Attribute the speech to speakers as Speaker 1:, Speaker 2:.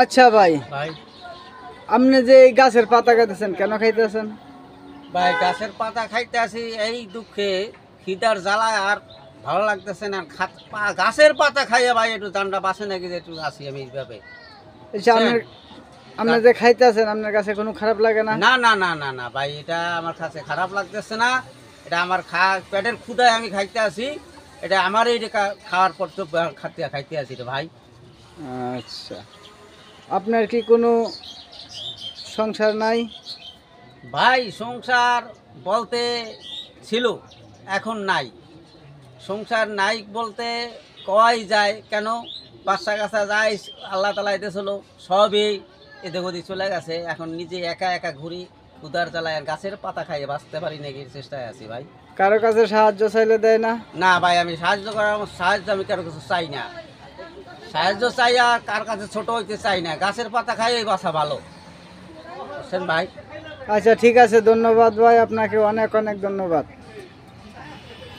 Speaker 1: আচ্ছা ভাই,
Speaker 2: ভাই
Speaker 1: আপনি যে এই গাছের পাতা খাইতেছেন কেন খাইতেছেন?
Speaker 2: ভাই গাছের পাতা খাইতে আসি এই দুঃখে, খিদার জ্বালায় আর ভালো লাগতেছে না। গাছের পাতা খাইয়ে ভাই একটু দান্ডা বাসে নাকি যে একটু আসি আমি এইভাবে।
Speaker 1: আচ্ছা, আপনি যে খাইতেছেন আপনার কাছে কোনো খারাপ লাগে না?
Speaker 2: না না না না না ভাই, এটা আমার কাছে খারাপ লাগতেছে না। এটা আমার পেটের ক্ষুধায় আমি খাইতে আসি। এটা আমার এই খাওয়ার কর্তব্য, খাইতে আসি রে ভাই।
Speaker 1: আচ্ছা, আপনার কি কোনো সংসার নাই?
Speaker 2: ভাই সংসার বলতে ছিল, এখন নাই। সংসার নাই বলতে কওয়াই যায়, কেন বাচ্চা কাচ্চা যায় আল্লাহ তালা এতেছিল, সবই এদিক ওদিক চলে গেছে। এখন নিজে একা একা ঘুরি, ক্ষুধার জ্বালায় আর গাছের পাতা খাইয়ে বাঁচতে পারি নাকি চেষ্টায় আছি ভাই।
Speaker 1: কারো কাছে সাহায্য চাইলে দেয় না?
Speaker 2: না ভাই, আমি সাহায্য আমি কারো কিছু চাই না। সাহায্য চাই আর কার কাছে ছোট হইতে চাই না। গাছের পাতা খাইয়ে বাঁচা ভালো, বুঝছেন ভাই।
Speaker 1: আচ্ছা ঠিক আছে, ধন্যবাদ ভাই, আপনাকে অনেক অনেক ধন্যবাদ।